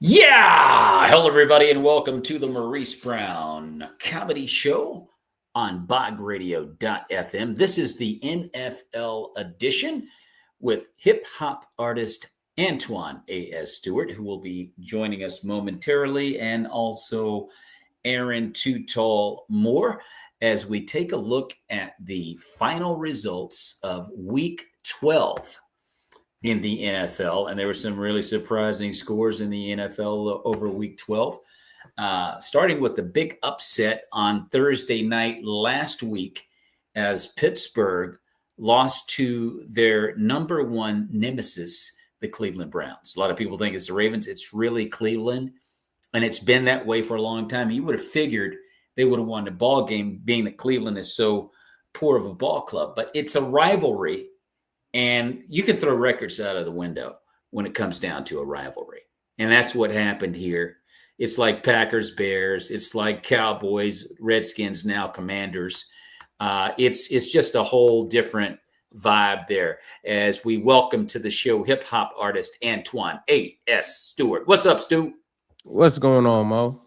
Yeah! Hello, everybody, and welcome to the Maurice Brown Comedy Show on bogradio.fm. This is the NFL edition with hip hop artist Antoine A.S. Stewart, who will be joining us momentarily, and also Aaron Too Tall Moore as we take a look at the final results of Week 12 in the NFL, and there were some really surprising scores in the NFL over Week 12. Starting with the big upset on Thursday night last week as Pittsburgh lost to their number one nemesis, the Cleveland Browns. A lot of people think it's the Ravens. It's really Cleveland, and it's been that way for a long time. You would have figured they would have won the ball game, being that Cleveland is so poor of a ball club. But it's a rivalry, and you can throw records out of the window when it comes down to a rivalry. And that's what happened here. It's like Packers, Bears. It's like Cowboys, Redskins, now Commanders. It's just a whole different vibe there as we welcome to the show hip hop artist Antoine A.S. Stewart. What's up, Stu? What's going on, Mo?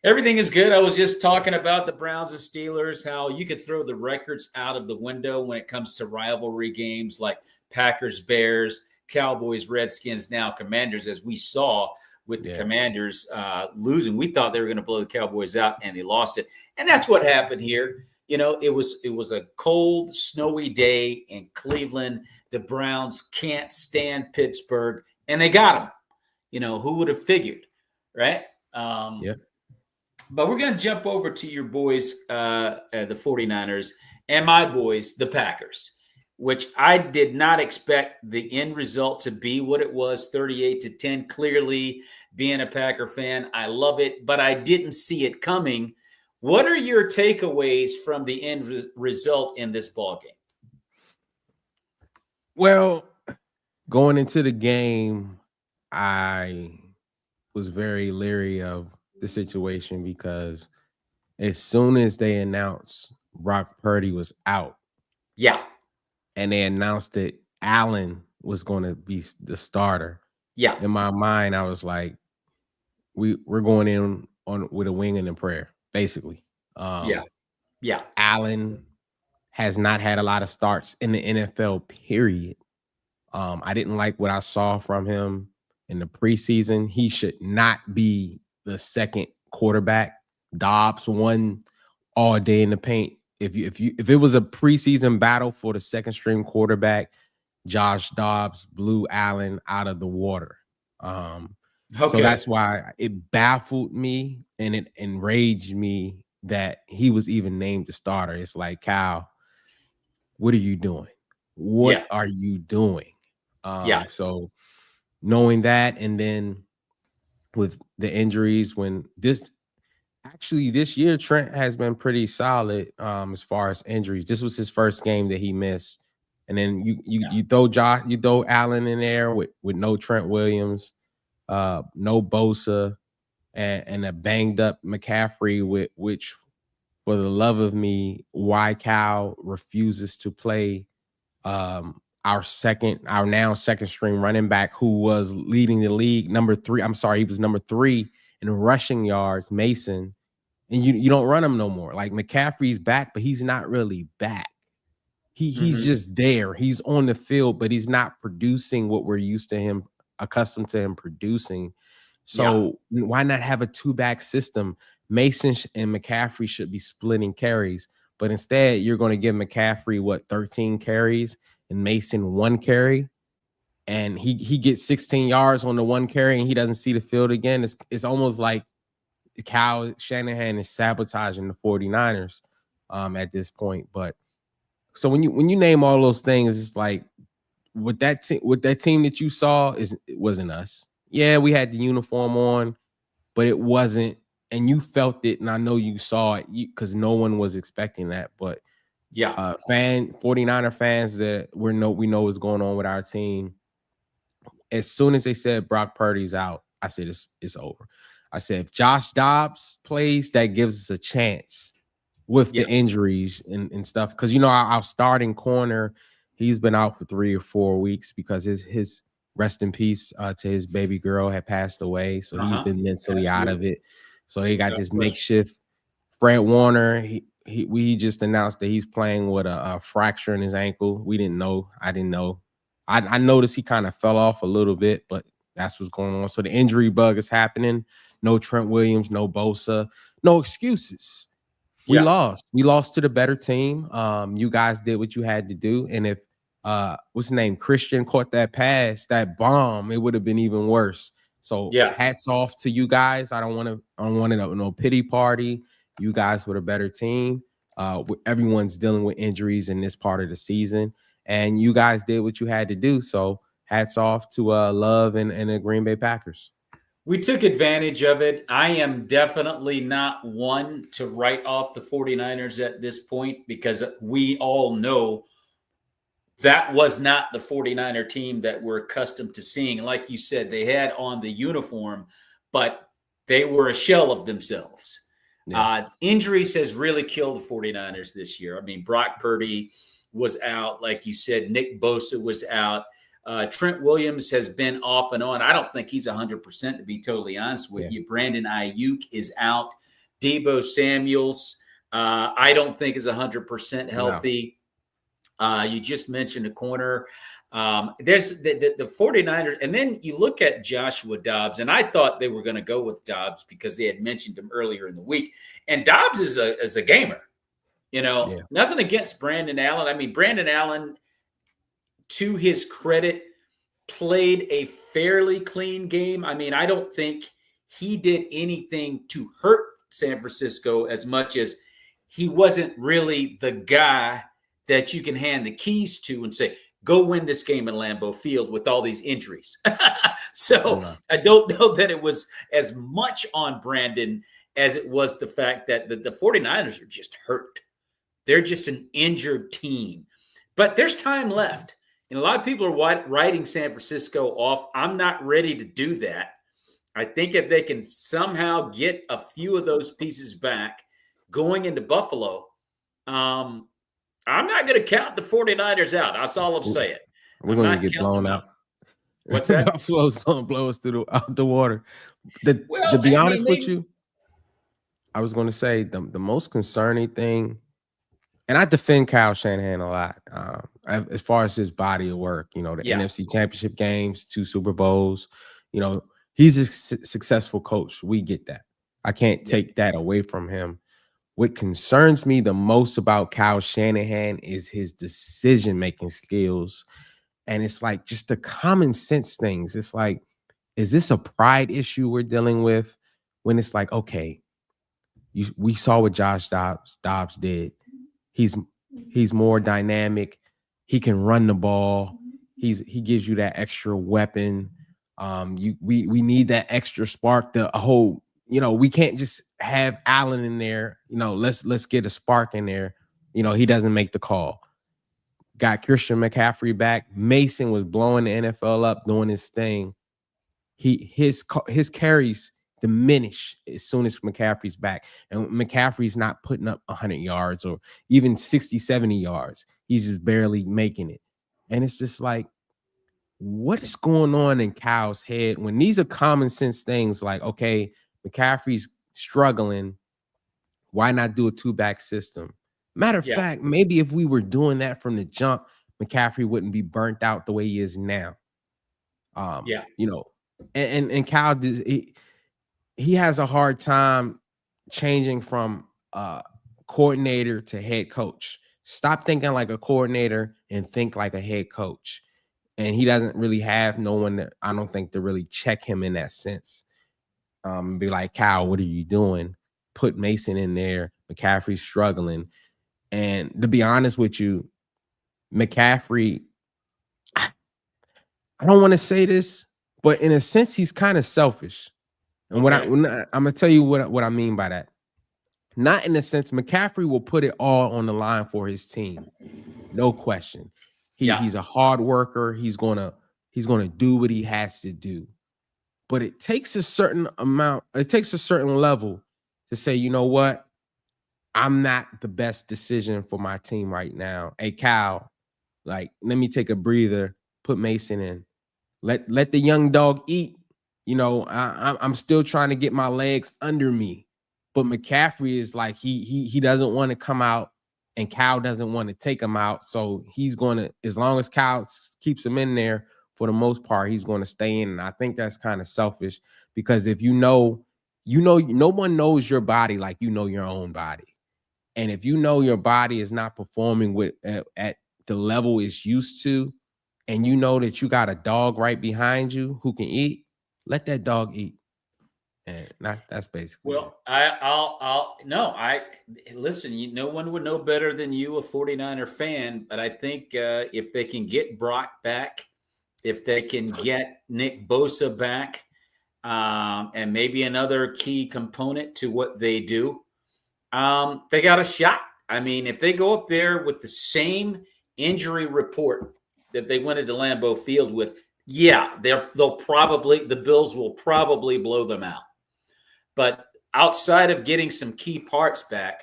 Everything is good. I was just talking about the Browns and Steelers, how you could throw the records out of the window when it comes to rivalry games like Packers, Bears, Cowboys, Redskins, now Commanders, as we saw with the Commanders losing. We thought they were going to blow the Cowboys out, and they lost it. And that's what happened here. You know, it was a cold, snowy day in Cleveland. The Browns can't stand Pittsburgh, and they got them. You know, who would have figured, right? But we're going to jump over to your boys, the 49ers, and my boys, the Packers, which I did not expect the end result to be what it was, 38-10. Clearly, being a Packer fan, I love it, but I didn't see it coming. What are your takeaways from the end result in this ballgame? Well, going into the game, I was very leery of the situation because as soon as they announced Brock Purdy was out, and they announced that Allen was going to be the starter, in my mind, I was like, we're going in on with a wing and a prayer, basically. Allen has not had a lot of starts in the NFL, period. I didn't like what I saw from him in the preseason. He should not be the second quarterback. Dobbs won all day in the paint. If it was a preseason battle for the second string quarterback, Josh Dobbs blew Allen out of the water. So that's why it baffled me and it enraged me that he was even named the starter. It's like, Cal, what are you doing? What are you doing? So knowing that, and then with the injuries, when this year, Trent has been pretty solid as far as injuries. This was his first game that he missed. And then you throw Allen in there with no Trent Williams, no Bosa, and a banged up McCaffrey, which for the love of me, why Cal refuses to play our now second string running back, who was leading the league, number 3. I'm sorry, he was number 3 in rushing yards, Mason, and you don't run him no more. Like, McCaffrey's back, but he's not really back. He's just there. He's on the field, but he's not producing what we're accustomed to him producing. So why not have a 2-back system? Mason and McCaffrey should be splitting carries, but instead you're going to give McCaffrey 13 carries and Mason 1 carry, and he gets 16 yards on the 1 carry and he doesn't see the field again. It's almost like Kyle Shanahan is sabotaging the 49ers at this point. But so when you name all those things, it's like with that team that you saw, it wasn't us. Yeah, we had the uniform on, but it wasn't, and you felt it, and I know you saw it because no one was expecting that. But 49er fans that we know what's going on with our team. As soon as they said Brock Purdy's out, I said it's over. I said, if Josh Dobbs plays, that gives us a chance with the injuries and stuff. Because, our starting corner, he's been out for 3 or 4 weeks because his rest in peace to his baby girl, had passed away. So he's been mentally out of Absolutely. it. So they got No this question. makeshift. Fred Warner, we just announced that he's playing with a fracture in his ankle. We didn't know. I didn't know. I noticed he kind of fell off a little bit, but that's what's going on. So the injury bug is happening. No Trent Williams, no Bosa, no excuses. We Yeah. lost. We lost to the better team. You guys did what you had to do. And if what's his name? Christian caught that pass, that bomb, it would have been even worse. So Yeah. hats off to you guys. I don't want no pity party. You guys were a better team. Everyone's dealing with injuries in this part of the season, and you guys did what you had to do. So hats off to Love and the Green Bay Packers. We took advantage of it. I am definitely not one to write off the 49ers at this point because we all know that was not the 49er team that we're accustomed to seeing. Like you said, they had on the uniform, but they were a shell of themselves. Yeah. Injuries has really killed the 49ers this year. I mean, Brock Purdy was out. Like you said, Nick Bosa was out. Trent Williams has been off and on. I don't think he's 100%, to be totally honest with you. Brandon Ayuk is out. Deebo Samuels, I don't think is 100% healthy. No. You just mentioned a corner. There's the 49ers. And then you look at Joshua Dobbs, and I thought they were going to go with Dobbs because they had mentioned him earlier in the week. And Dobbs is a gamer. You know, nothing against Brandon Allen. I mean, Brandon Allen, to his credit, played a fairly clean game. I mean, I don't think he did anything to hurt San Francisco as much as he wasn't really the guy that you can hand the keys to and say, go win this game in Lambeau Field with all these injuries. So I don't know that it was as much on Brandon as it was the fact that the 49ers are just hurt. They're just an injured team. But there's time left. And a lot of people are writing San Francisco off. I'm not ready to do that. I think if they can somehow get a few of those pieces back going into Buffalo, I'm not going to count the 49ers out. That's all I'm saying. We're going to get blown out. What's that? Buffalo's going to blow us out the water. To be honest with you, I was going to say the most concerning thing, and I defend Kyle Shanahan a lot as far as his body of work, you know, the NFC Championship games, 2 Super Bowls, you know, he's a successful coach. We get that. I can't take that away from him. What concerns me the most about Kyle Shanahan is his decision-making skills. And it's like just the common sense things. It's like, is this a pride issue we're dealing with? When it's like, okay, we saw what Josh Dobbs did. He's more dynamic. He can run the ball. He gives you that extra weapon. We need that extra spark. The whole, you know, we can't just have Allen in there. You know, let's get a spark in there. You know, he doesn't make the call. Got Christian McCaffrey back. Mason was blowing the NFL up, doing his thing. His carries diminish as soon as McCaffrey's back. And McCaffrey's not putting up 100 yards or even 60, 70 yards. He's just barely making it. And it's just like, what is going on in Kyle's head when these are common sense things like, okay, McCaffrey's struggling. Why not do a 2-back system? Matter of fact, maybe if we were doing that from the jump, McCaffrey wouldn't be burnt out the way he is now. You know, and Kyle, he has a hard time changing from coordinator to head coach. Stop thinking like a coordinator and think like a head coach. And he doesn't really have no one that I don't think to really check him in that sense. Be like, Kyle, what are you doing? Put Mason in there. McCaffrey's struggling. And to be honest with you, McCaffrey, I don't want to say this, but in a sense, he's kind of selfish. And I'm gonna tell you what I mean by that. Not in the sense McCaffrey will put it all on the line for his team, no question. He's a hard worker. He's gonna do what he has to do. But it takes a certain amount. It takes a certain level to say, you know what? I'm not the best decision for my team right now. Hey, Kyle, like, let me take a breather. Put Mason in. Let the young dog eat. You know, I'm still trying to get my legs under me. But McCaffrey is like he doesn't want to come out, and Cal doesn't want to take him out. So he's going to, as long as Cal keeps him in there, for the most part, he's going to stay in. And I think that's kind of selfish, because if no one knows your body like you know your own body. And if you know your body is not performing at the level it's used to, and you know that you got a dog right behind you who can eat, let that dog eat. And that's basically it. Well, I'll no, listen, no one would know better than you, a 49er fan, but I think if they can get Brock back, if they can get Nick Bosa back, and maybe another key component to what they do, they got a shot. I mean, if they go up there with the same injury report that they went into Lambeau Field with, yeah, the Bills will probably blow them out. But outside of getting some key parts back,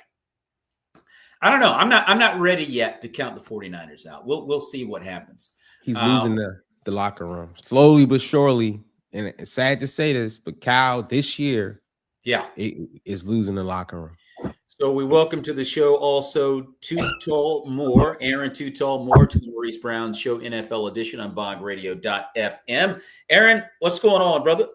I don't know. I'm not ready yet to count the 49ers out. We'll see what happens. He's losing the locker room slowly but surely. And it's sad to say this, but Cal this year, is losing the locker room. So we welcome to the show also Aaron Too Tall Moore, to the Maurice Brown Show NFL edition on bogradio.fm. Aaron, what's going on, brother?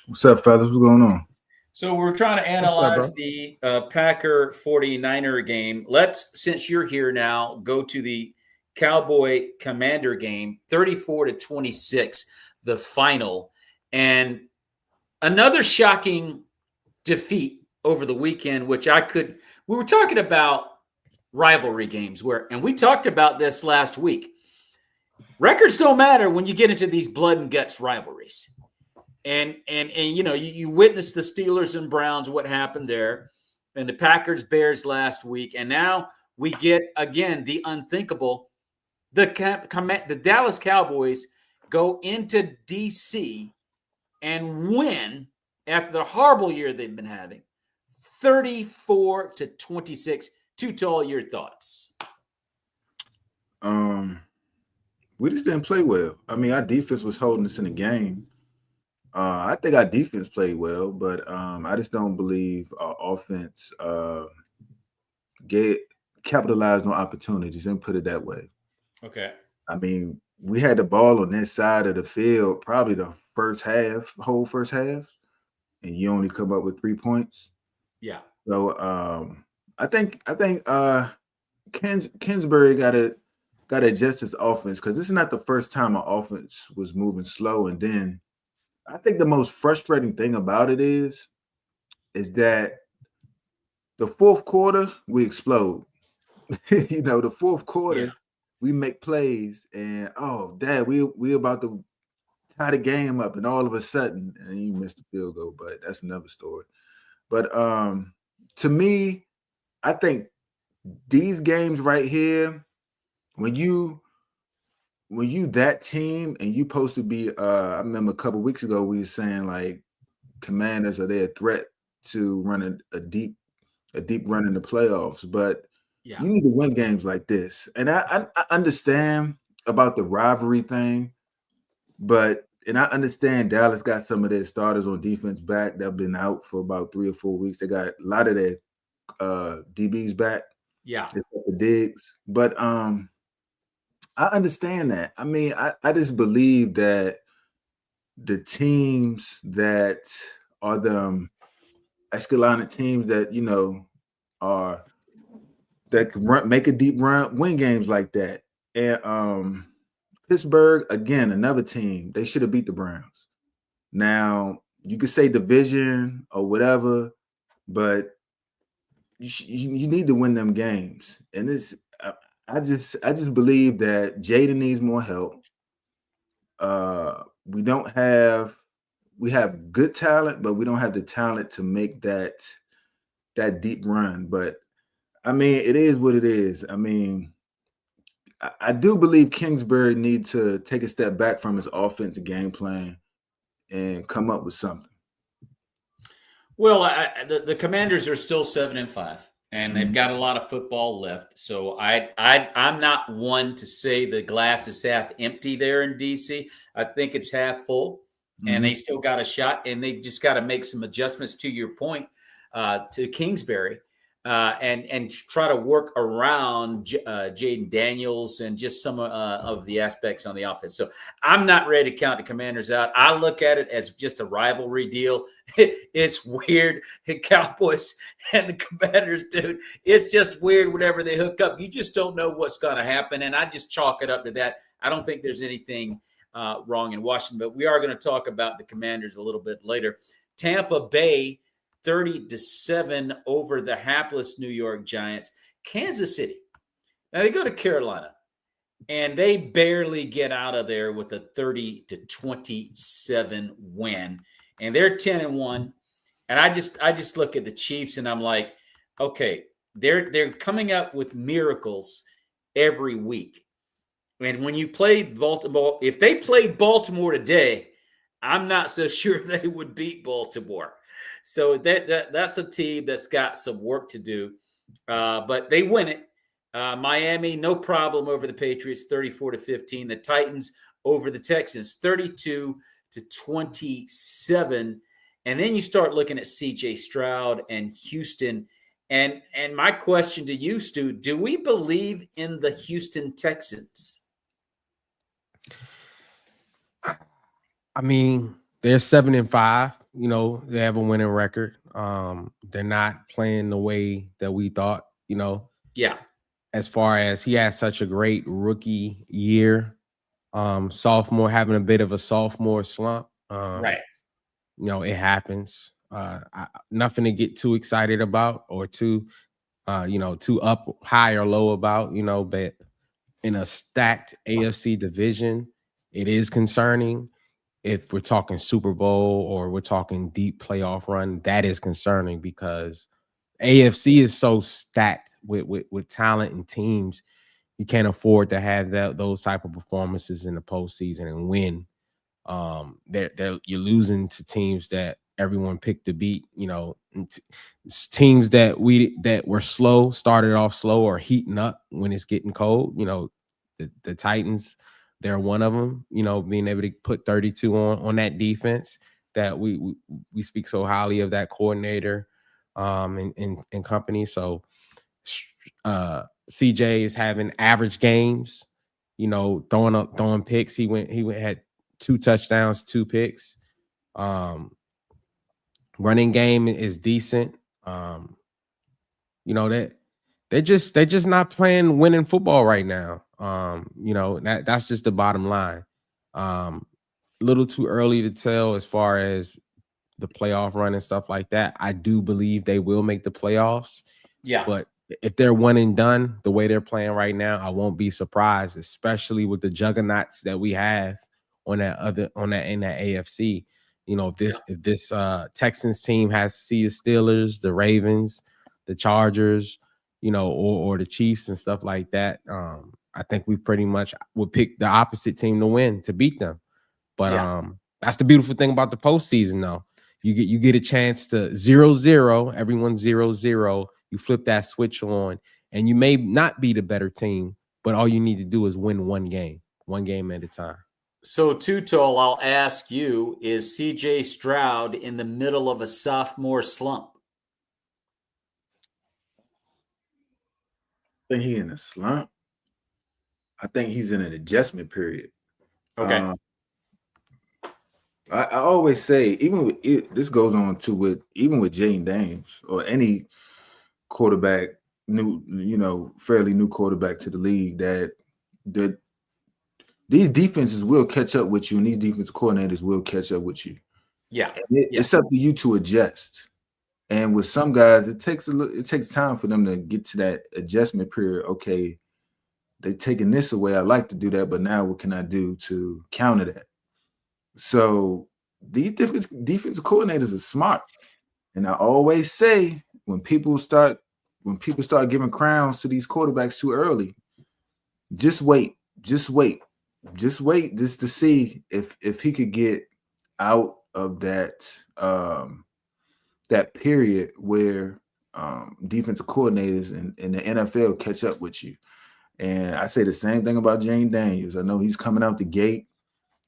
What's up, fellas? What's going on? So we're trying to analyze the Packer 49er game. Since you're here now, go to the Cowboy Commander game, 34-26, the final. And another shocking defeat over the weekend, we were talking about rivalry games and we talked about this last week. Records don't matter when you get into these blood and guts rivalries. And you witnessed the Steelers and Browns, what happened there, and the Packers Bears last week, and now we get again the unthinkable. The Dallas Cowboys go into DC and win after the horrible year they've been having, 34-26. Too Tall, your thoughts? We just didn't play well. I mean, our defense was holding us in the game. I think our defense played well, but I just don't believe our offense capitalized on opportunities, and put it that way. Okay. I mean, we had the ball on that side of the field probably the whole first half, and you only come up with 3 points. Yeah. So I think Kingsbury got to adjust his offense, because this is not the first time our offense was moving slow. And then I think the most frustrating thing about it is that the fourth quarter we explode. The fourth quarter we make plays, and we about to tie the game up, and all of a sudden, and you missed the field goal, but that's another story. But to me, I think these games right here, when you that team and you supposed to be, I remember a couple of weeks ago we were saying like Commanders are they a threat to run a deep run in the playoffs, but you need to win games like this. And I understand about the rivalry thing, and I understand Dallas got some of their starters on defense back that have been out for about 3 or 4 weeks. They got a lot of their DBs back. Yeah. Except for Diggs. But I understand that. I mean, I just believe that the teams that are the Escalante teams that, that can make a deep run, win games like that. And Pittsburgh, again, another team, they should have beat the Browns. Now, you could say division or whatever, but you need to win them games. And I just believe that Jaden needs more help. We have good talent, but we don't have the talent to make that deep run. But I mean, it is what it is. I mean, I do believe Kingsbury needs to take a step back from his offensive game plan and come up with something. Well, the Commanders are still 7-5, and they've got a lot of football left. So I'm not one to say the glass is half empty there in DC. I think it's half full, and they still got a shot, and they've just got to make some adjustments. To your point, to Kingsbury, and try to work around Jaden Daniels and just some of the aspects on the offense. So I'm not ready to count the Commanders out. I look at it as just a rivalry deal. It's weird. The Cowboys and the Commanders, dude, it's just weird whenever they hook up. You just don't know what's going to happen, and I just chalk it up to that. I don't think there's anything wrong in Washington, but we are going to talk about the Commanders a little bit later. Tampa Bay 30-7 over the hapless New York Giants. Kansas City. Now they go to Carolina, and they barely get out of there with a 30-27 win, and they're 10-1. And I just look at the Chiefs, and I'm like, okay, they're coming up with miracles every week. And when you play Baltimore, if they played Baltimore today, I'm not so sure they would beat Baltimore. So that's a team that's got some work to do, but they win it. Miami, no problem over the Patriots, 34-15. The Titans over the Texans, 32-27. And then you start looking at C.J. Stroud and Houston. And my question to you, Stu, do we believe in the Houston Texans? I mean, they're 7-5. You know, they have a winning record. They're not playing the way that we thought, you know. Yeah. As far as he had such a great rookie year, sophomore having a bit of a sophomore slump. Right. You know, it happens. Nothing to get too excited about or too up high or low about, you know, but in a stacked AFC division, it is concerning. If we're talking Super Bowl or we're talking deep playoff run, that is concerning because AFC is so stacked with talent and teams. You can't afford to have those type of performances in the postseason and win. You're losing to teams that everyone picked to beat. You know, teams that were slow, started off slow, or heating up when it's getting cold. You know, the Titans. They're one of them, you know, being able to put 32 on that defense that we speak so highly of that coordinator and company. So CJ is having average games, you know, throwing picks. He had 2 touchdowns, 2 picks. Running game is decent. You know, that they're just not playing winning football right now. You know, that's just the bottom line. A little too early to tell as far as the playoff run and stuff like that. I do believe they will make the playoffs. Yeah. But if they're one and done the way they're playing right now, I won't be surprised, especially with the juggernauts that we have in that AFC. You know, if this Texans team has to see the Steelers, the Ravens, the Chargers, you know, or the Chiefs and stuff like that, I think we pretty much would pick the opposite team to win, to beat them. But that's the beautiful thing about the postseason, though. You get a chance to 0-0, everyone's 0-0. You flip that switch on, and you may not be the better team, but all you need to do is win one game at a time. So, Tutol, I'll ask you, is C.J. Stroud in the middle of a sophomore slump? I think he's in a slump. I think he's in an adjustment period. Okay. I always say, this goes on to with Jaden Daniels or any quarterback, fairly new quarterback to the league, that these defenses will catch up with you, and these defense coordinators will catch up with you. Yeah. It's up to you to adjust. And with some guys, it takes time for them to get to that adjustment period. Okay, they're taking this away. I like to do that, but now what can I do to counter that? So these defensive coordinators are smart. And I always say, when people start giving crowns to these quarterbacks too early, just wait to see if he could get out of that that period where defensive coordinators in the NFL catch up with you. And I say the same thing about Jane Daniels. I know he's coming out the gate,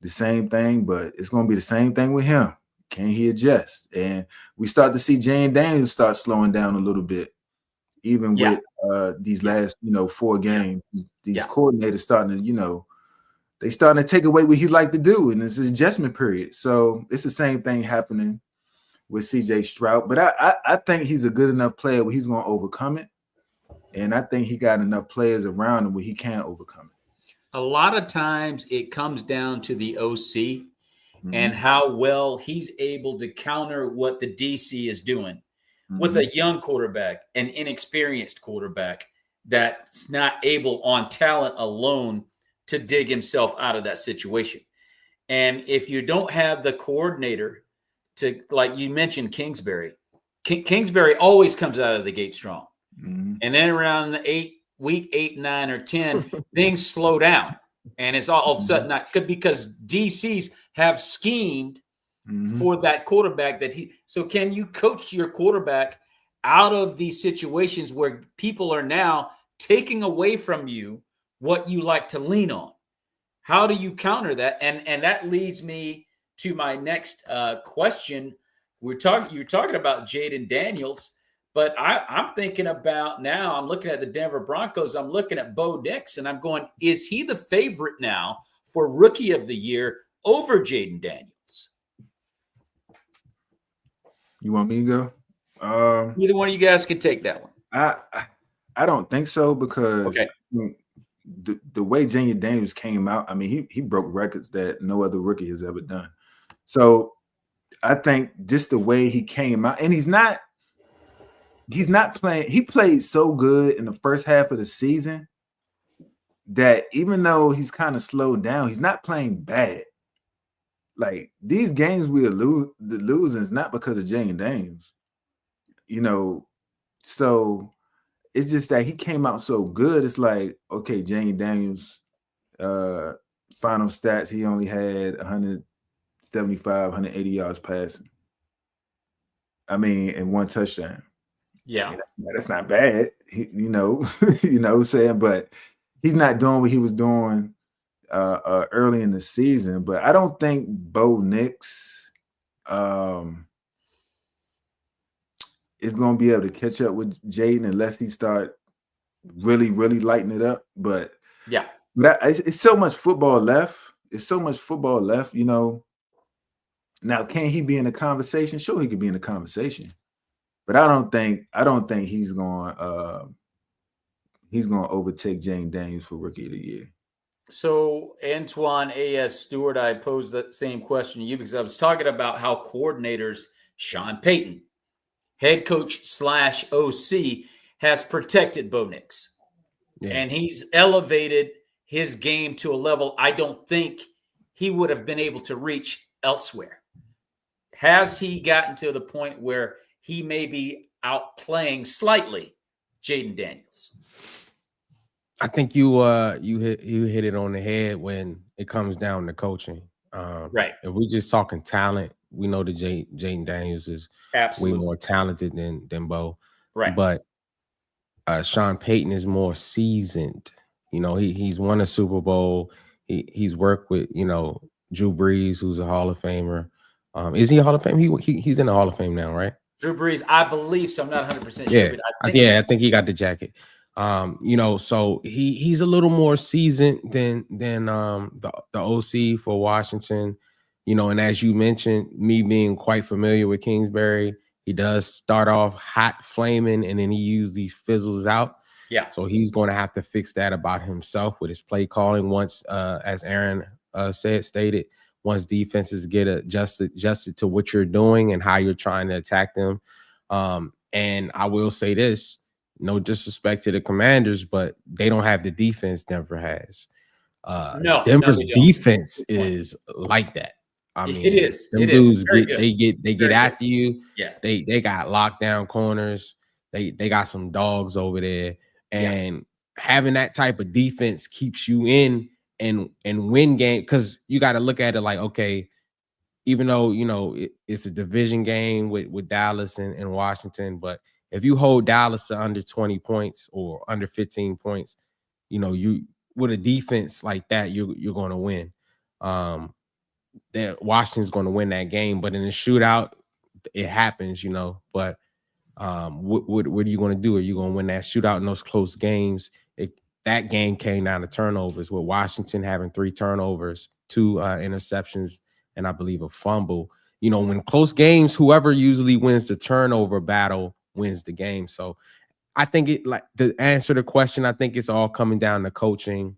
the same thing, but it's going to be the same thing with him. Can he adjust? And we start to see Jane Daniels start slowing down a little bit, even with these last, 4 games. These coordinators starting to, they starting to take away what he like to do, and it's an adjustment period. So it's the same thing happening with CJ Stroud. But I think he's a good enough player where he's going to overcome it. And I think he got enough players around him where he can overcome it. A lot of times it comes down to the OC and how well he's able to counter what the DC is doing with a young quarterback, an inexperienced quarterback that's not able on talent alone to dig himself out of that situation. And if you don't have the coordinator to, like you mentioned, Kingsbury, Kingsbury always comes out of the gate strong. And then around the week 8, 9, or 10, things slow down. And it's all of a sudden not good because DCs have schemed for that quarterback so can you coach your quarterback out of these situations where people are now taking away from you what you like to lean on? How do you counter that? And that leads me to my next question. You're talking about Jaden Daniels. But I'm thinking about now, I'm looking at the Denver Broncos. I'm looking at Bo Nix, and I'm going, is he the favorite now for Rookie of the Year over Jaden Daniels? You want me to go? Either one of you guys can take that one. I don't think so because the way Jaden Daniels came out, I mean, he broke records that no other rookie has ever done. So I think just the way he came out, and he's not playing. He played so good in the first half of the season that even though he's kind of slowed down, he's not playing bad. Like these games we are losing is not because of Jaden Daniels, So it's just that he came out so good. It's like, okay, Jaden Daniels, final stats, he only had 175, 180 yards passing. I mean, and 1 touchdown. Yeah, I mean, that's not bad, you know what I'm saying? But he's not doing what he was doing early in the season. But I don't think Bo Nix is going to be able to catch up with Jaden unless he start really, really lighting it up. But it's so much football left. Now, can he be in a conversation? Sure, he could be in a conversation. But I don't think he's going to overtake Jaden Daniels for Rookie of the Year. So Antoine A.S. Stewart, I posed that same question to you because I was talking about how coordinators, Sean Payton, head coach / OC, has protected Bo Nix. Yeah. And he's elevated his game to a level I don't think he would have been able to reach elsewhere. Has he gotten to the point where he may be outplaying slightly Jaden Daniels? I think you hit it on the head when it comes down to coaching. Right. If we're just talking talent, we know that Jaden Daniels is way more talented than Bo. Right. But Sean Payton is more seasoned. He's won a Super Bowl. He's worked with Drew Brees, who's a Hall of Famer. Is he a Hall of Fame? He's in the Hall of Fame now, right? Drew Brees, I believe so. I'm not 100% sure. Yeah, but I think he got the jacket. So he's a little more seasoned than the OC for Washington. And as you mentioned, me being quite familiar with Kingsbury, he does start off hot flaming and then he usually fizzles out. Yeah. So he's going to have to fix that about himself with his play calling once, as Aaron stated, once defenses get adjusted to what you're doing and how you're trying to attack them. And I will say this, no disrespect to the Commanders, but they don't have the defense Denver has. Denver's defense is like that. I mean, it is. Them it dudes is. They get after you. Yeah. They got lockdown corners. They got some dogs over there. And having that type of defense keeps you in and win game, because you got to look at it like, okay, even though it's a division game with Dallas and Washington, but If you hold Dallas to under 20 points or under 15 points, you with a defense like that, you're going to win. That Washington's going to win that game, but in a shootout, it happens, But what are you going to do? Are you going to win that shootout in those close games? That game came down to turnovers, with Washington having 3 turnovers, 2 interceptions, and I believe a fumble. When close games, whoever usually wins the turnover battle wins the game. So I think to answer the question, I think it's all coming down to coaching.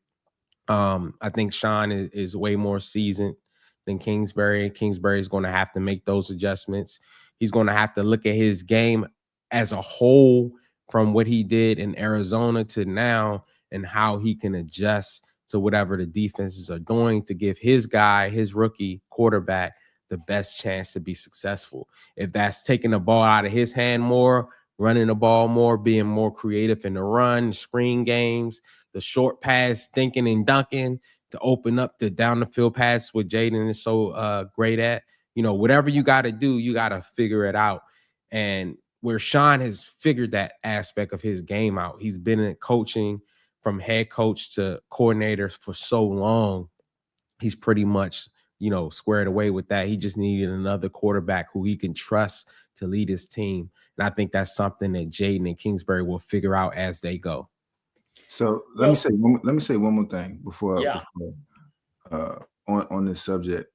I think Sean is way more seasoned than Kingsbury. Kingsbury is going to have to make those adjustments. He's going to have to look at his game as a whole, from what he did in Arizona to now, and how he can adjust to whatever the defenses are doing to give his rookie quarterback, the best chance to be successful. If that's taking the ball out of his hand more, running the ball more, being more creative in the run, screen games, the short pass, thinking and dunking to open up the down the field pass, what Jaden is so great at. Whatever you got to do, you got to figure it out. And where Sean has figured that aspect of his game out, he's been in coaching from head coach to coordinator for so long. He's pretty much, squared away with that. He just needed another quarterback who he can trust to lead his team. And I think that's something that Jaden and Kingsbury will figure out as they go. So let me say one more thing before on this subject.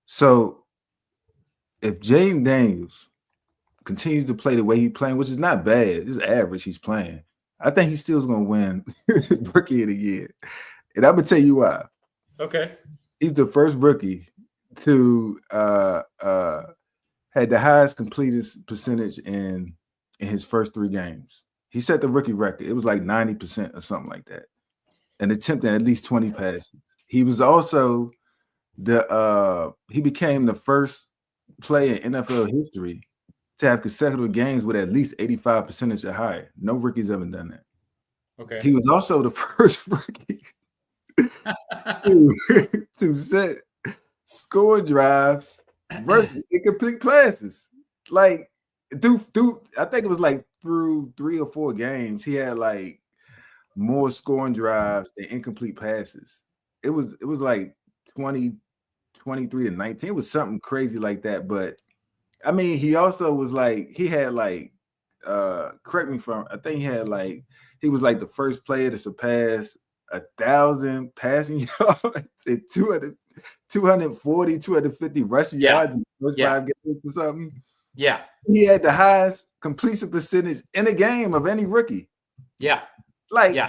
So if Jaden Daniels continues to play the way he's playing, which is not bad, it's average he's playing, I think he still is going to win Rookie of the Year. And I'm going to tell you why. Okay. He's the first rookie to had the highest completed percentage in his first 3 games. He set the rookie record. It was like 90% or something like that, and attempted at least 20 passes. He was also he became the first player in NFL history to have consecutive games with at least 85% or higher. No rookie's ever done that. Okay. He was also the first rookie to set score drives versus incomplete passes. Like, I think it was like through 3 or 4 games, he had like more scoring drives than incomplete passes. It was like 23-19. It was something crazy like that. But I mean, he also was like, he had like, correct me from, I think he was like the first player to surpass 1,000 passing yards and 240, 250 rushing yards in the first 5 games or something. Yeah. He had the highest completion percentage in a game of any rookie. Yeah. Like he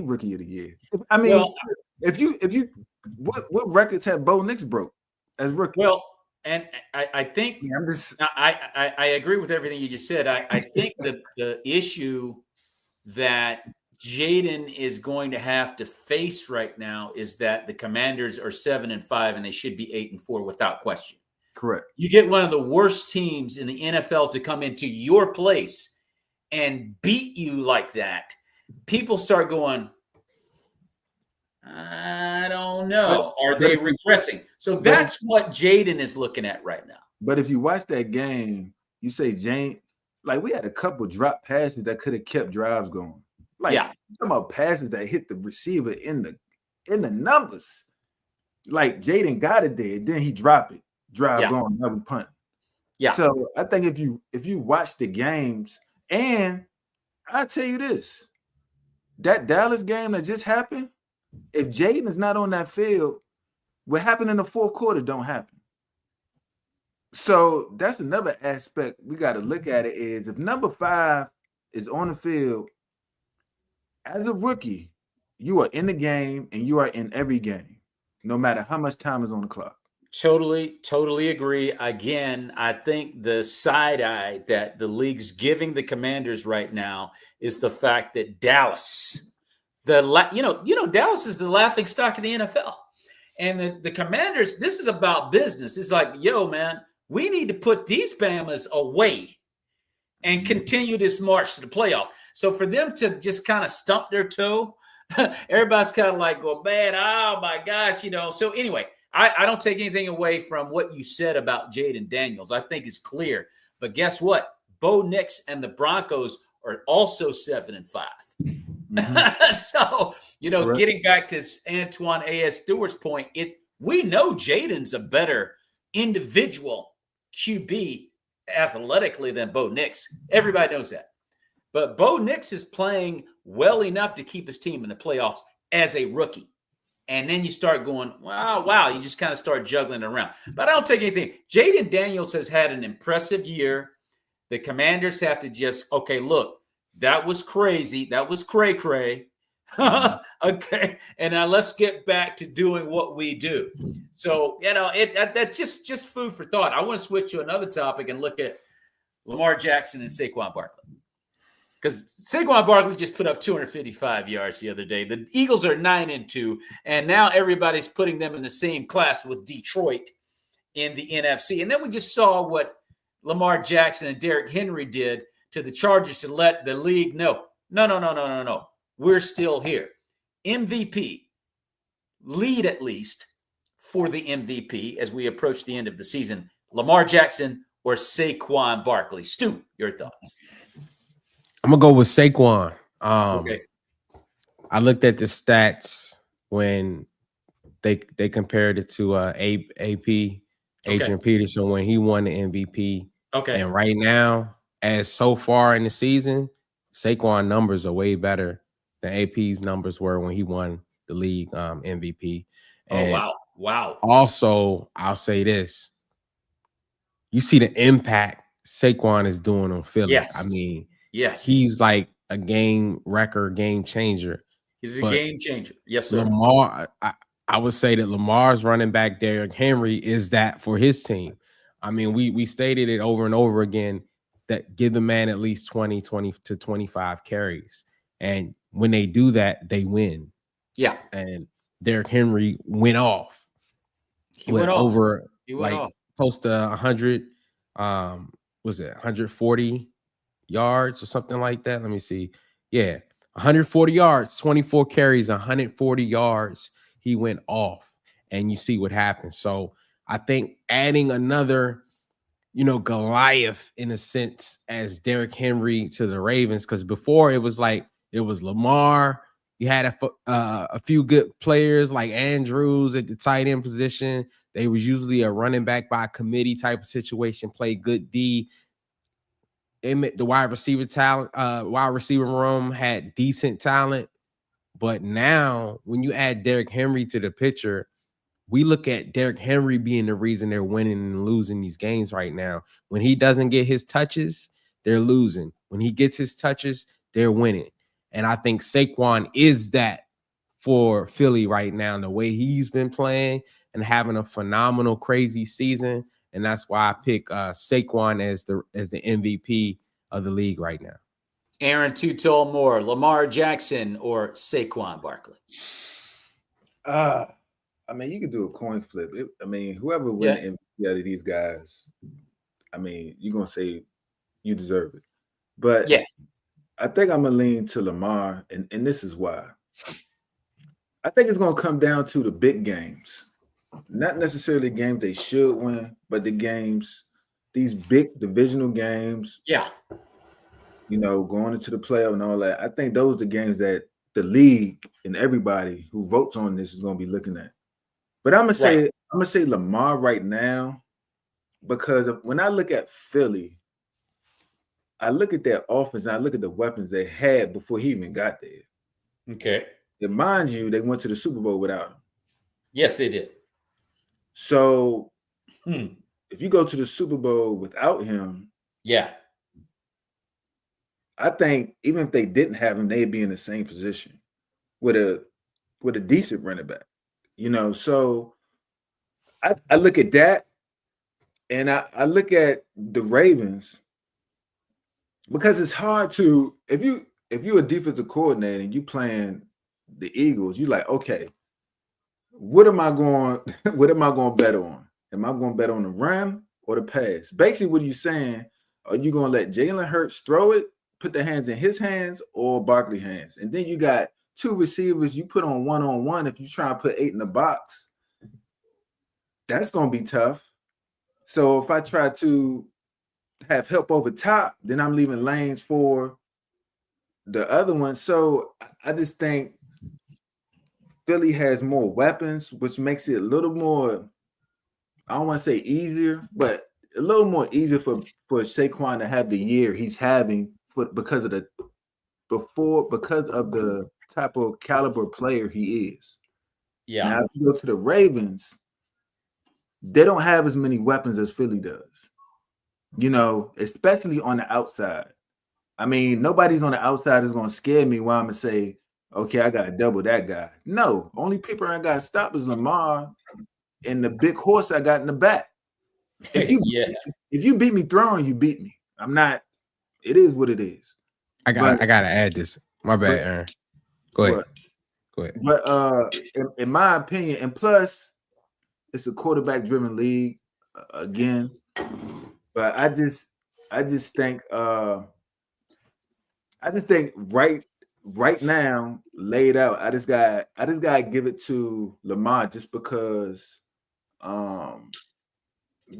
Rookie of the Year. I mean, if you what records have Bo Nix broke as rookie? Well, and I think I agree with everything you just said. I think that the issue that Jaden is going to have to face right now is that the Commanders are 7-5 and they should be 8-4 without question. Correct. You get one of the worst teams in the NFL to come into your place and beat you like that. People start going, I don't know. Are they regressing? So that's what Jaden is looking at right now. But if you watch that game, you say Jane, like we had a couple drop passes that could have kept drives going. Like some about passes that hit the receiver in the numbers. Like Jaden got it there, then he dropped it. Drive going, double punt. Yeah. So I think if you watch the games, and I tell you this, that Dallas game that just happened, if Jaden is not on that field, what happened in the 4th quarter don't happen. So that's another aspect we got to look at it is if number 5 is on the field, as a rookie, you are in the game and you are in every game, no matter how much time is on the clock. Totally agree. Again, I think the side eye that the league's giving the Commanders right now is the fact that Dallas, Dallas is the laughing stock of the NFL. And the Commanders, this is about business. It's like, yo, man, we need to put these Bamas away and continue this march to the playoff. So for them to just kind of stump their toe, everybody's kind of like, well, man, oh my gosh, So anyway, I don't take anything away from what you said about Jaden Daniels. I think it's clear. But guess what? Bo Nix and the Broncos are also 7-5. Mhm. So, Correct. getting back to Antoine A.S. Stewart's point, we know Jaden's a better individual QB athletically than Bo Nix. Everybody knows that. But Bo Nix is playing well enough to keep his team in the playoffs as a rookie. And then you start going, wow. You just kind of start juggling around. But I don't take anything. Jaden Daniels has had an impressive year. The Commanders have to just, okay, look, that was crazy. That was cray-cray. Okay. And now let's get back to doing what we do. So, that's just food for thought. I want to switch to another topic and look at Lamar Jackson and Saquon Barkley. Because Saquon Barkley just put up 255 yards the other day. The Eagles are 9-2, and now everybody's putting them in the same class with Detroit in the NFC. And then we just saw what Lamar Jackson and Derrick Henry did to the Chargers to let the league know, no. We're still here. MVP, lead at least for the MVP as we approach the end of the season. Lamar Jackson or Saquon Barkley? Stu, your thoughts? I'm gonna go with Saquon. Okay. I looked at the stats when they compared it to AP Adrian Peterson when he won the MVP. Okay. And right now, as so far in the season, Saquon numbers are way better than AP's numbers were when he won the league MVP. And wow. Also, I'll say this: you see the impact Saquon is doing on Philly. Yes. I mean. Yes. He's like a game changer. He's a game changer. Yes, sir. Lamar, I would say that Lamar's running back, Derrick Henry, is that for his team. I mean, we stated it over and over again that give the man at least 20 to 25 carries. And when they do that, they win. Yeah. And Derrick Henry went off. He went off. Close to 100, was it 140 yards or something like that? Let me see. Yeah, 140 yards, 24 carries, 140 yards. He went off, and you see what happened. So I think adding another, Goliath in a sense as Derrick Henry to the Ravens, because before it was Lamar. You had a few good players like Andrews at the tight end position. They was usually a running back by committee type of situation, play good D. The wide receiver room had decent talent. But now when you add Derrick Henry to the picture, we look at Derrick Henry being the reason they're winning and losing these games right now. When he doesn't get his touches, they're losing. When he gets his touches, they're winning. And I think Saquon is that for Philly right now, the way he's been playing and having a phenomenal, crazy season. And that's why I pick Saquon as the MVP of the league right now. Aaron Tuttle Moore, Lamar Jackson, or Saquon Barkley? I mean, you could do a coin flip. Whoever wins the MVP out of these guys, you're going to say you deserve it. But yeah, I think I'm going to lean to Lamar, and this is why. I think it's going to come down to the big games. Not necessarily games they should win, but the games, these big divisional games. Yeah. Going into the playoff and all that. I think those are the games that the league and everybody who votes on this is going to be looking at. But I'm gonna say Lamar right now, because when I look at Philly, I look at their offense and I look at the weapons they had before he even got there. Okay. And mind you, they went to the Super Bowl without him. Yes, they did. So if you go to the Super Bowl without him, I think even if they didn't have him, they'd be in the same position with a decent running back. So I look at that, and I look at the Ravens, because it's hard to, if you're a defensive coordinator and you playing the Eagles, you're like, okay, what am I going to bet on? Am I going to bet on the run or the pass? Basically, what are you saying? Are you going to let Jalen Hurts throw it, put the hands in his hands, or Barkley's hands? And then you got two receivers you put on one-on-one. If you try to put 8 in the box, that's gonna be tough. So if I try to have help over top, then I'm leaving lanes for the other one. So I just think Philly has more weapons, which makes it a little more, I don't want to say easier, but a little more easier for Saquon to have the year he's having because of the type of caliber player he is. Yeah. Now, if you go to the Ravens, they don't have as many weapons as Philly does. You know, especially on the outside. I mean, nobody's on the outside is going to scare me while I'm going to say, okay, I got to double that guy. No, only people I got to stop is Lamar and the big horse I got in the back. If you beat me throwing, you beat me. I'm not. It is what it is. I got to add this. My bad, Aaron. Go ahead. But in my opinion, and plus, it's a quarterback-driven league again. But I just think right now, laid out, I just gotta give it to Lamar just because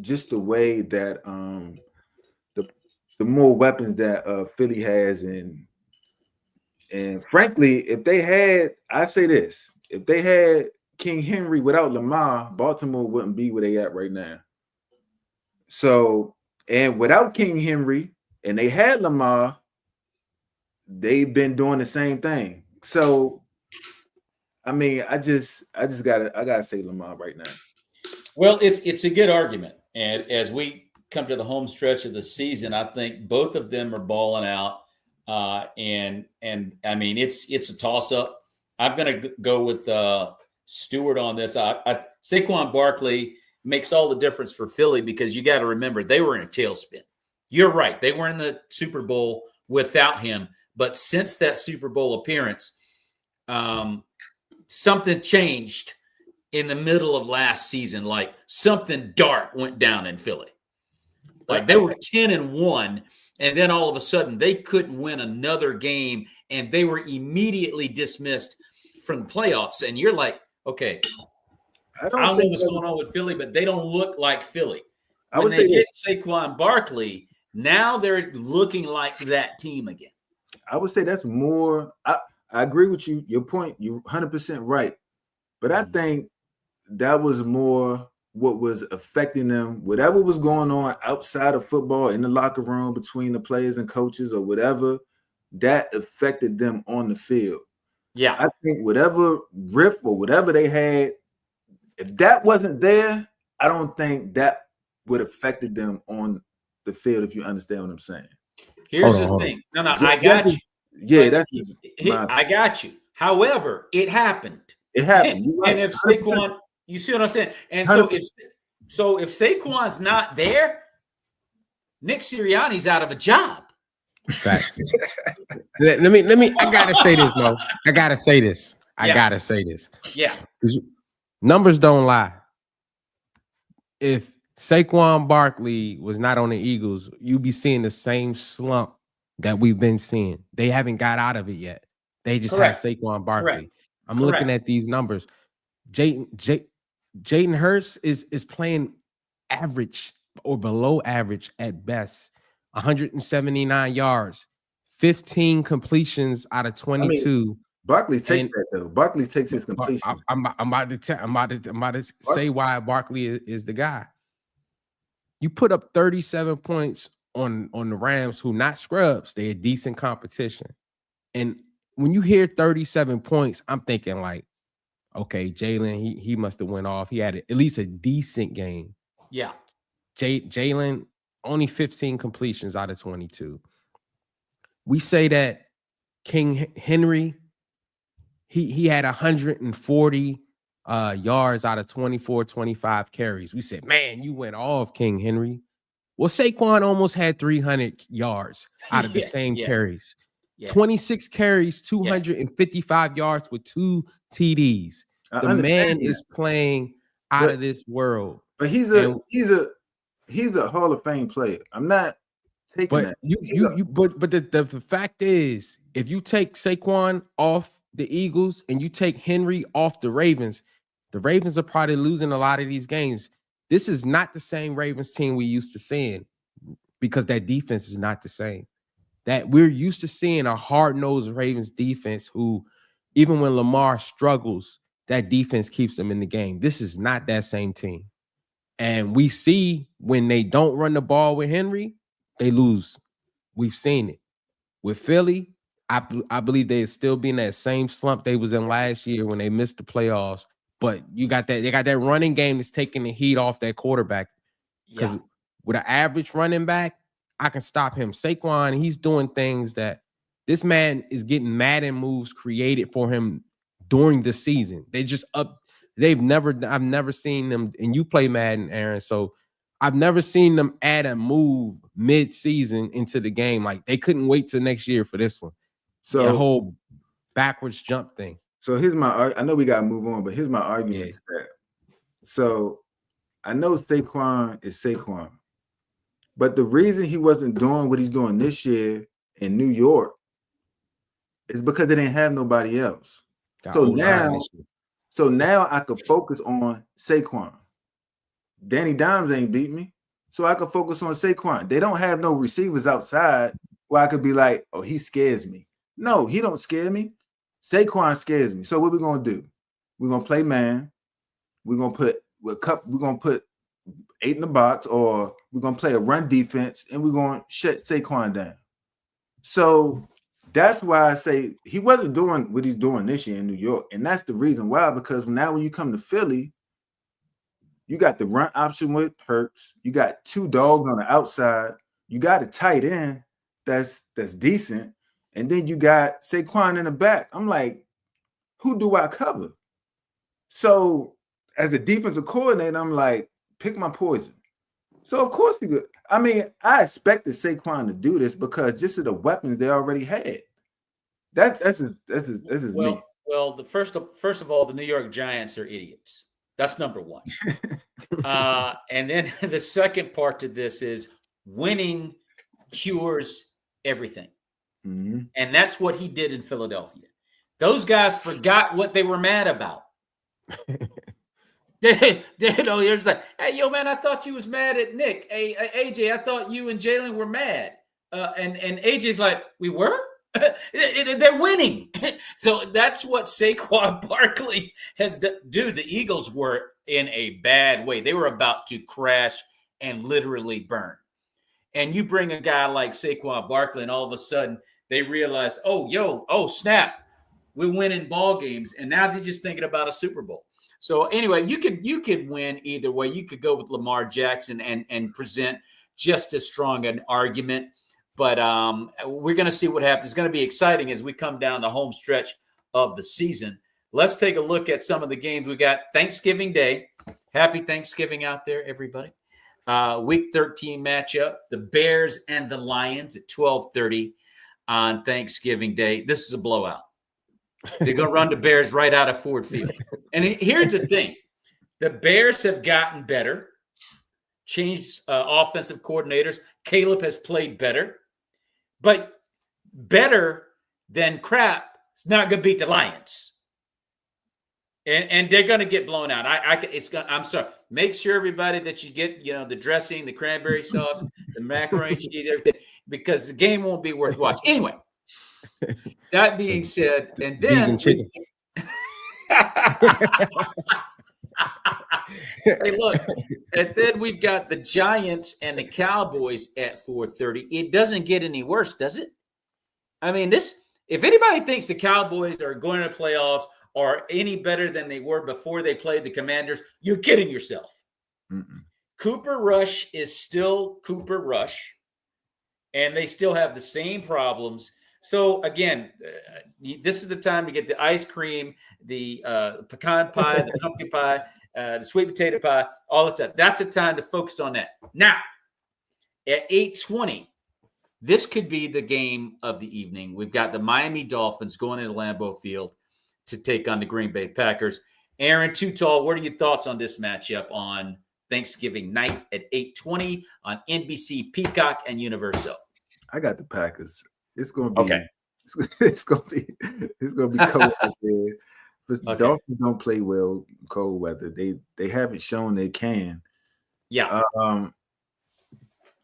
just the way that the more weapons that Philly has, and frankly, if they had King Henry without Lamar, Baltimore wouldn't be where they at right now. So, and without King Henry, and they had Lamar, they've been doing the same thing. So, I mean, I gotta say Lamar right now. Well, it's a good argument, and as we come to the home stretch of the season, I think both of them are balling out, and I mean it's a toss up. I'm going to go with Stewart on this. Saquon Barkley makes all the difference for Philly because you got to remember they were in a tailspin. You're right; they were in the Super Bowl without him, but since that Super Bowl appearance, something changed in the middle of last season. Like something dark went down in Philly. Like they were 10-1, and then all of a sudden they couldn't win another game, and they were immediately dismissed from the playoffs. And you're like, okay, I don't know what's going on with Philly, but they don't look like Philly. When they get Saquon Barkley, now they're looking like that team again. I would say that's more. I agree with you. Your point, you're 100% right. But I think that was more what was affecting them. Whatever was going on outside of football in the locker room between the players and coaches or whatever, that affected them on the field. Yeah. I think whatever riff or whatever they had, if that wasn't there, I don't think that would have affected them on the field, if you understand what I'm saying. Here's the thing. No, I got you. Yeah, I got you. However, it happened. It happened. And if Saquon, you see what I'm saying? And so if Saquon's not there, Nick Sirianni's out of a job. Fact. let me. I gotta say this, Mo. I gotta say this. Yeah. Numbers don't lie. If Saquon Barkley was not on the Eagles, you'd be seeing the same slump that we've been seeing. They haven't got out of it yet. They just have Saquon Barkley. Correct. I'm looking at these numbers. Jayden Hurts is playing average or below average at best. 179 yards, 15 completions out of 22. I mean, Barkley takes that though. Barkley takes his completions. I'm about to say why Barkley is the guy. You put up 37 points on the Rams, who not scrubs. They're a decent competition. And when you hear 37 points, I'm thinking like, okay, Jalen, he must have went off. He had at least a decent game. Yeah. Jalen, only 15 completions out of 22. We say that King Henry, he had 140 yards out of 25 carries. We said, man, you went off, King Henry. Well, Saquon almost had 300 yards out of the same carries. 26 carries, 255 yards with 2 TDs. The man is playing out of this world. But he's a Hall of Fame player. I'm not taking that. But the fact is, if you take Saquon off the Eagles and you take Henry off the Ravens are probably losing a lot of these games. This is not the same Ravens team we used to seeing because that defense is not the same. That we're used to seeing a hard-nosed Ravens defense who, even when Lamar struggles, that defense keeps them in the game. This is not that same team. And we see when they don't run the ball with Henry, they lose. We've seen it. With Philly, I believe they'd still be in that same slump they was in last year when they missed the playoffs. But they got that running game that's taking the heat off that quarterback. Because with an average running back, I can stop him. Saquon, he's doing things that this man is getting Madden moves created for him during the season. I've never seen them, and you play Madden, Aaron, so I've never seen them add a move mid-season into the game. Like, they couldn't wait till next year for this one. So the whole backwards jump thing. So here's my, I know we got to move on, but here's my argument. Yeah. So I know Saquon is Saquon, but the reason he wasn't doing what he's doing this year in New York is because they didn't have nobody else. So now I could focus on Saquon. Danny Dimes ain't beat me, so I could focus on Saquon. They don't have no receivers outside where I could be like, oh, he scares me. No, he don't scare me. Saquon scares me. So what we gonna do? We're gonna play man. We're gonna put 8 in the box, or we're gonna play a run defense, and we're gonna shut Saquon down. So that's why I say he wasn't doing what he's doing this year in New York, and that's the reason why. Because now when you come to Philly, you got the run option with Hurts. You got 2 dogs on the outside. You got a tight end that's decent, and then you got Saquon in the back. I'm like, who do I cover? So as a defensive coordinator, I'm like, pick my poison. So of course he could. I mean, I expected Saquon to do this because just of the weapons they already had. That's me. Well, first of all, the New York Giants are idiots. That's number one. And then the second part to this is winning cures everything. Mm-hmm. And that's what he did in Philadelphia. Those guys forgot what they were mad about. They're just like, hey, yo, man, I thought you was mad at Nick. Hey, AJ, I thought you and Jalen were mad. And AJ's like, we were? They're winning. So that's what Saquon Barkley has done. Dude, the Eagles were in a bad way. They were about to crash and literally burn. And you bring a guy like Saquon Barkley, and all of a sudden they realize, oh, snap, we're winning ball games. And now they're just thinking about a Super Bowl. So anyway, you could win either way. You could go with Lamar Jackson and present just as strong an argument. But we're going to see what happens. It's going to be exciting as we come down the home stretch of the season. Let's take a look at some of the games. We got Thanksgiving Day. Happy Thanksgiving out there, everybody. Week 13 matchup, the Bears and the Lions at 12:30 on Thanksgiving Day. This is a blowout. They're going to run the Bears right out of Ford Field. And here's the thing. The Bears have gotten better, changed offensive coordinators. Caleb has played better. But better than crap is not going to beat the Lions. And they're going to get blown out. I'm sorry. Make sure, everybody, that you get, the dressing, the cranberry sauce, the macaroni cheese, everything, because the game won't be worth watching. Anyway, that being said, and then hey, look, and then we've got the Giants and the Cowboys at 4:30. It doesn't get any worse, does it? I mean, if anybody thinks the Cowboys are going to playoffs or any better than they were before they played the Commanders, you're kidding yourself. Mm-mm. Cooper Rush is still Cooper Rush, and they still have the same problems. So, again, this is the time to get the ice cream, the pecan pie, the pumpkin pie, the sweet potato pie, all this stuff. That's a time to focus on that. Now, at 8:20, this could be the game of the evening. We've got the Miami Dolphins going into Lambeau Field to take on the Green Bay Packers. Aaron Too Tall, what are your thoughts on this matchup on Thanksgiving night at 8:20 on NBC, Peacock, and Universal? I got the Packers. It's gonna be okay. It's gonna be cold out there. But the Dolphins don't play well in cold weather. They haven't shown they can. Yeah.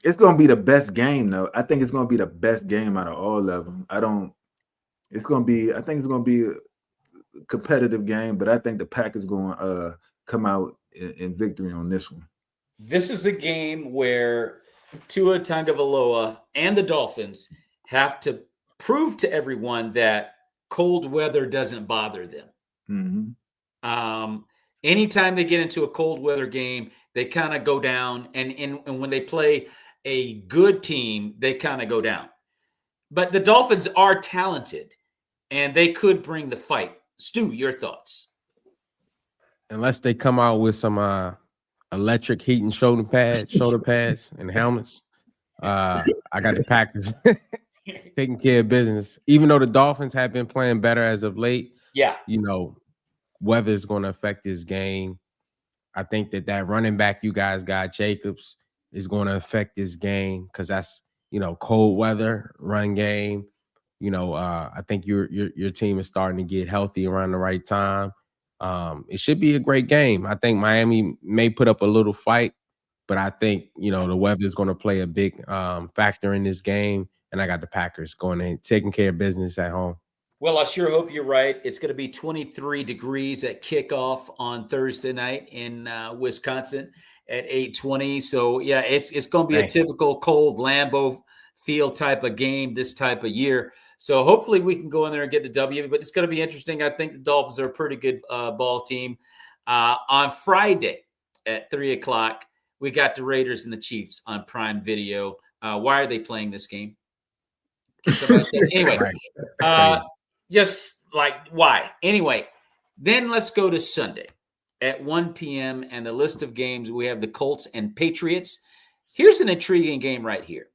It's going to be the best game, though. I think it's going to be the best game out of all of them. I think it's going to be a competitive game, but I think the Packers going to come out in victory on this one. This is a game where Tua Tagovailoa and the Dolphins have to prove to everyone that cold weather doesn't bother them. Mm-hmm. Anytime they get into a cold weather game, they kind of go down, and when they play a good team, they kind of go down. But the Dolphins are talented, and they could bring the fight. Stu, your thoughts? Unless they come out with some electric heat and shoulder pads, and helmets. I got the Packers taking care of business. Even though the Dolphins have been playing better as of late, Yeah. Weather is going to affect this game. I think that running back you guys got, Jacobs, is going to affect this game because that's cold weather run game. I think your team is starting to get healthy around the right time. It should be a great game. I think Miami may put up a little fight, but I think the weather is going to play a big factor in this game. And I got the Packers going in, taking care of business at home. Well, I sure hope you're right. It's going to be 23 degrees at kickoff on Thursday night in Wisconsin at 8:20. So, yeah, it's going to be a typical cold Lambeau Field type of game this type of year. So, hopefully we can go in there and get the W. But it's going to be interesting. I think the Dolphins are a pretty good ball team. On Friday at 3 o'clock, we got the Raiders and the Chiefs on Prime Video. Why are they playing this game? Anyway, just like why? Anyway, then let's go to Sunday at 1 p.m. and the list of games. We have the Colts and Patriots. Here's an intriguing game right here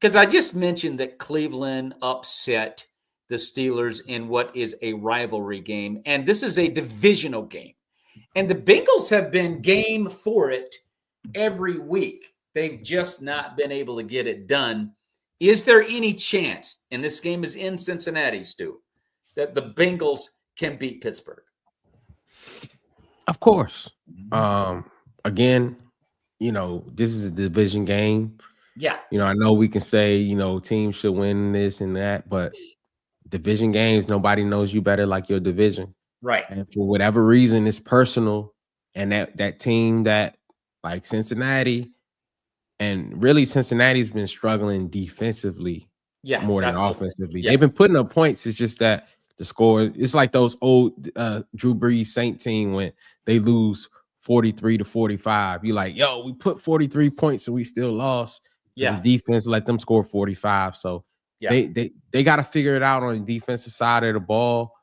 because I just mentioned that Cleveland upset the Steelers in what is a rivalry game, and this is a divisional game. And the Bengals have been game for it every week. They've just not been able to get it done. Is there any chance, and this game is in Cincinnati, Stu, that the Bengals can beat Pittsburgh? Of course. Again, this is a division game. Yeah. I know we can say, teams should win this and that, but division games, nobody knows you better like your division. Right. And for whatever reason, it's personal. And that team that like Cincinnati, and really Cincinnati's been struggling defensively more than offensively. They've been putting up points. It's just that the score, it's like those old Drew Brees Saint team when they lose 43-45. You're like, yo, we put 43 points and we still lost. Yeah. The defense let them score 45. So they got to figure it out on the defensive side of the ball.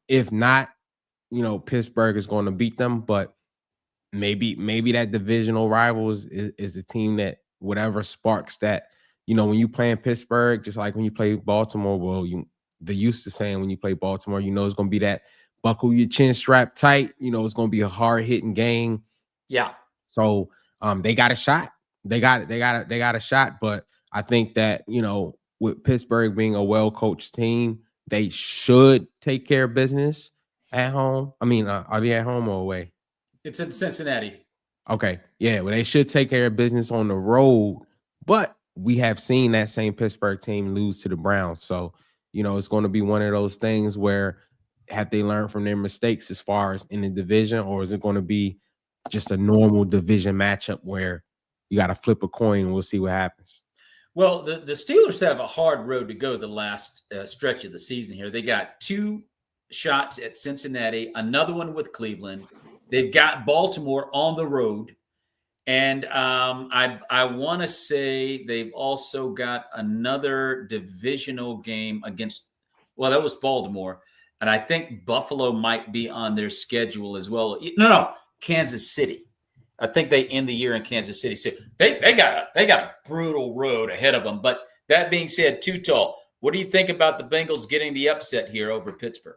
If not, Pittsburgh is going to beat them, but maybe that divisional rival is the team that whatever sparks that, when you play in Pittsburgh, just like when you play Baltimore, well, they're used to saying when you play Baltimore, it's going to be that buckle your chin strap tight, it's going to be a hard hitting game. Yeah. So they got a shot. They got a shot, but I think that, with Pittsburgh being a well-coached team, they should take care of business at home. I mean, are they at home or away? It's in Cincinnati. Okay. Yeah. Well, they should take care of business on the road, but we have seen that same Pittsburgh team lose to the Browns. So, it's going to be one of those things where have they learned from their mistakes as far as in the division, or is it going to be just a normal division matchup where you got to flip a coin and we'll see what happens? Well, the Steelers have a hard road to go the last stretch of the season here. They got 2 shots at Cincinnati, another one with Cleveland. They've got Baltimore on the road. And I want to say they've also got another divisional game against, well, that was Baltimore. And I think Buffalo might be on their schedule as well. No, Kansas City. I think they end the year in Kansas City. So they got a brutal road ahead of them. But that being said, too tall. What do you think about the Bengals getting the upset here over Pittsburgh?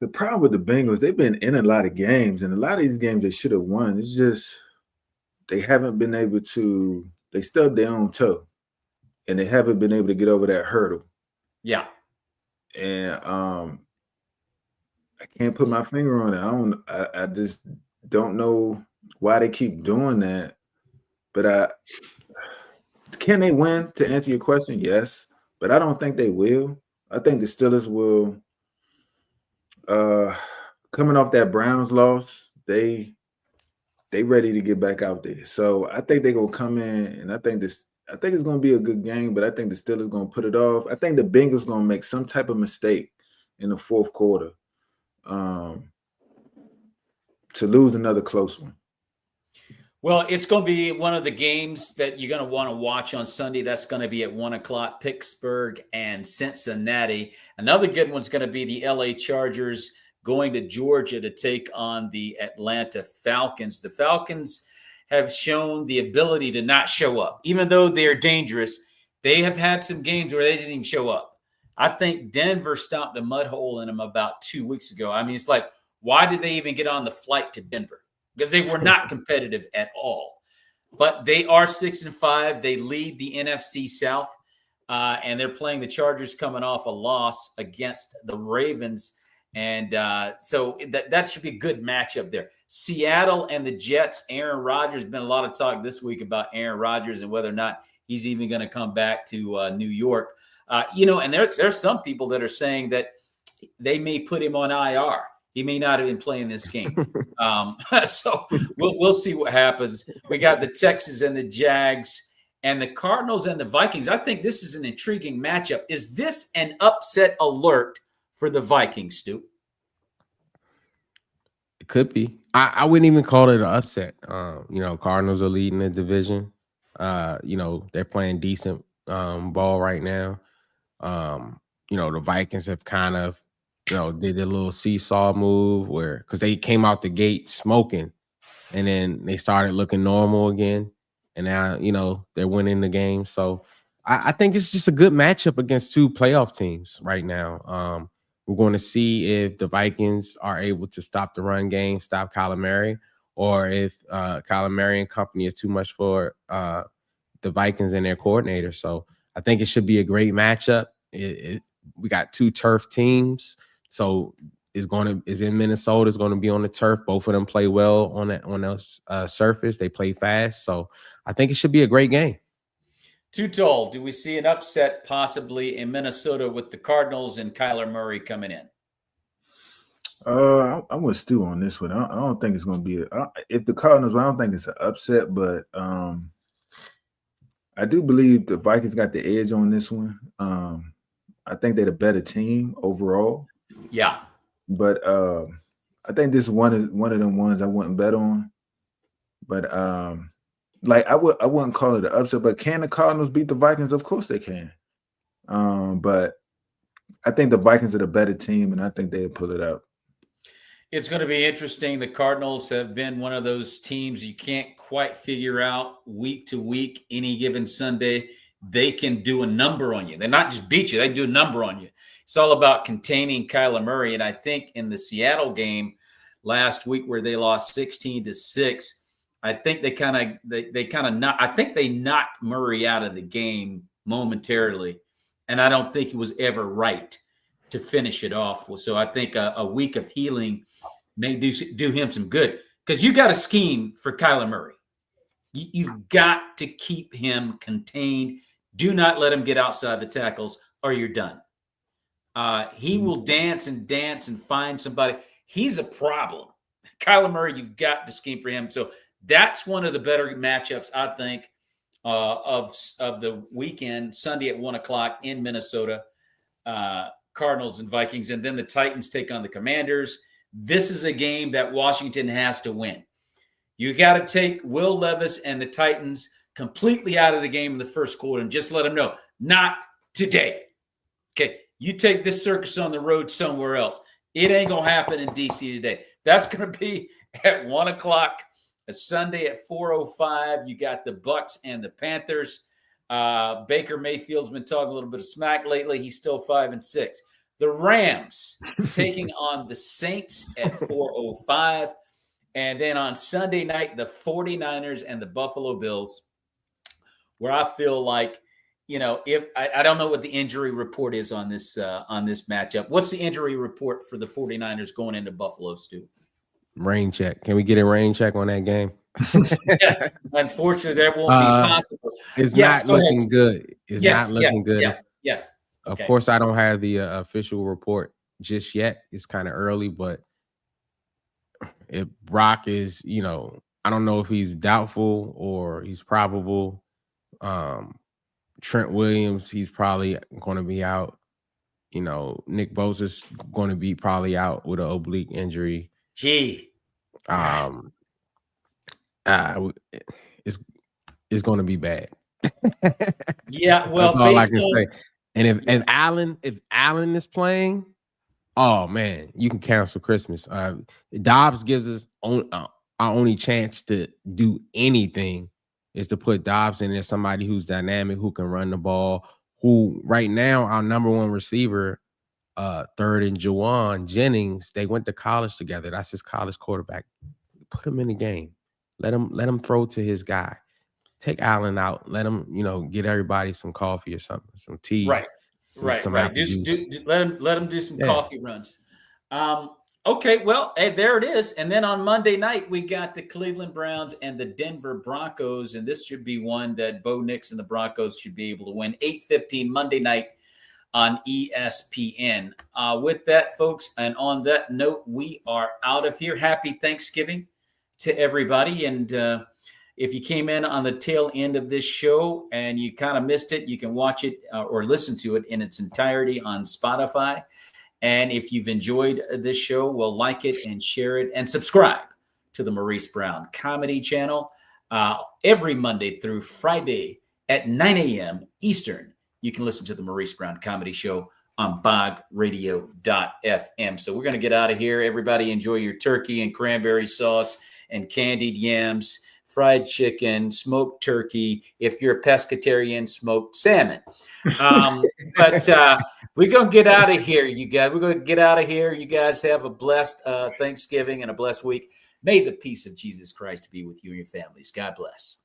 The problem with the Bengals, they've been in a lot of games, and a lot of these games they should have won. It's just they haven't been able to. They stubbed their own toe, and they haven't been able to get over that hurdle. Yeah, and I can't put my finger on it. I just don't know why they keep doing that. But can they win? To answer your question, yes. But I don't think they will. I think the Steelers will. Coming off that Browns loss, they ready to get back out there. So I think they're gonna come in, and I think it's gonna be a good game. But I think the Steelers gonna put it off. I think the Bengals gonna make some type of mistake in the fourth quarter to lose another close one. Well, it's going to be one of the games that you're going to want to watch on Sunday. That's going to be at 1 o'clock, Pittsburgh and Cincinnati. Another good one's going to be the LA Chargers going to Georgia to take on the Atlanta Falcons. The Falcons have shown the ability to not show up. Even though they're dangerous, they have had some games where they didn't even show up. I think Denver stomped a mud hole in them about 2 weeks ago. I mean, it's like, why did they even get on the flight to Denver? Because they were not competitive at all. But they are 6-5. They lead the NFC South, and they're playing the Chargers coming off a loss against the Ravens. And so that should be a good matchup there. Seattle and the Jets, Aaron Rodgers. There's been a lot of talk this week about Aaron Rodgers and whether or not he's even going to come back to New York. And there's some people that are saying that they may put him on IR. He may not have been playing this game. So we'll see what happens. We got the Texans and the Jags and the Cardinals and the Vikings. I think this is an intriguing matchup. Is this an upset alert for the Vikings, Stu? It could be. I wouldn't even call it an upset. Cardinals are leading the division. They're playing decent ball right now. The Vikings have kind of did a little seesaw move because they came out the gate smoking and then they started looking normal again. And now, they're winning the game. So I think it's just a good matchup against two playoff teams right now. We're going to see if the Vikings are able to stop the run game, stop Kyler Murray, or if Kyler Murray and company is too much for the Vikings and their coordinator. So I think it should be a great matchup. We got two turf teams. So it's in Minnesota. It's going to be on the turf. Both of them play well on the surface. They play fast. So I think it should be a great game. Too tall. Do we see an upset possibly in Minnesota with the Cardinals and Kyler Murray coming in? I'm with Stu on this one. I don't think it's going to be if the Cardinals. I don't think it's an upset, but I do believe the Vikings got the edge on this one. I think they're the better team overall. Yeah, but I think this is one of them ones I wouldn't bet on. But I wouldn't call it an upset. But can the Cardinals beat the Vikings? Of course they can. But I think the Vikings are the better team, and I think they'll pull it out. It's going to be interesting. The Cardinals have been one of those teams you can't quite figure out week to week. Any given Sunday, they can do a number on you. They not just beat you; they do a number on you. It's all about containing Kyler Murray. And I think in the Seattle game last week where they lost 16-6, I think they knocked Murray out of the game momentarily. And I don't think he was ever right to finish it off. So I think a week of healing may do him some good because you got a scheme for Kyler Murray. You've got to keep him contained. Do not let him get outside the tackles or you're done. He will dance and find somebody. He's a problem. Kyler Murray, you've got to scheme for him. So that's one of the better matchups, I think, of the weekend, Sunday at 1 o'clock in Minnesota, Cardinals and Vikings. And then the Titans take on the Commanders. This is a game that Washington has to win. You got to take Will Levis and the Titans completely out of the game in the first quarter and just let them know, not today. Okay. You take this circus on the road somewhere else. It ain't going to happen in D.C. today. That's going to be at 1 o'clock, a Sunday at 4:05. You got the Bucks and the Panthers. Baker Mayfield's been talking a little bit of smack lately. He's still 5-6. The Rams taking on the Saints at 4:05. And then on Sunday night, the 49ers and the Buffalo Bills, where I feel like, if I don't know what the injury report is on this matchup. What's the injury report for the 49ers going into Buffalo, Stu? Rain check. Can we get a rain check on that game? Yeah, unfortunately, that won't be possible. It's Yes, not go ahead. looking good. It's Yes, not looking good. yes. Of Okay. course, I don't have the official report just yet. It's kind of early, but if Brock is, I don't know if he's doubtful or he's probable. Trent Williams, he's probably going to be out. Nick Bosa's going to be probably out with an oblique injury. Gee. It's going to be bad. Yeah, well, that's all I can say. And if Allen is playing, oh man, you can cancel Christmas. Dobbs gives us our only chance to do anything is to put Dobbs in there, somebody who's dynamic, who can run the ball. Who right now our number one receiver, third and Juwan Jennings, they went to college together. That's his college quarterback. Put him in the game. Let him throw to his guy. Take Allen out. Let him, get everybody some coffee or something, some tea. Right. Some apple juice. Let him do some coffee runs. Okay, well, hey, there it is. And then on Monday night, we got the Cleveland Browns and the Denver Broncos, and this should be one that Bo Nix and the Broncos should be able to win. 8:15 Monday night on ESPN. With that, folks, and on that note, we are out of here. Happy Thanksgiving to everybody. And if you came in on the tail end of this show and you kind of missed it, you can watch it or listen to it in its entirety on Spotify. And if you've enjoyed this show, well, like it and share it and subscribe to the Maurice Brown Comedy Channel every Monday through Friday at 9 a.m. Eastern. You can listen to the Maurice Brown Comedy Show on bogradio.fm. So we're going to get out of here. Everybody enjoy your turkey and cranberry sauce and candied yams, fried chicken, smoked turkey. If you're a pescatarian, smoked salmon. But we're going to get out of here, you guys. We're going to get out of here. You guys have a blessed Thanksgiving and a blessed week. May the peace of Jesus Christ be with you and your families. God bless.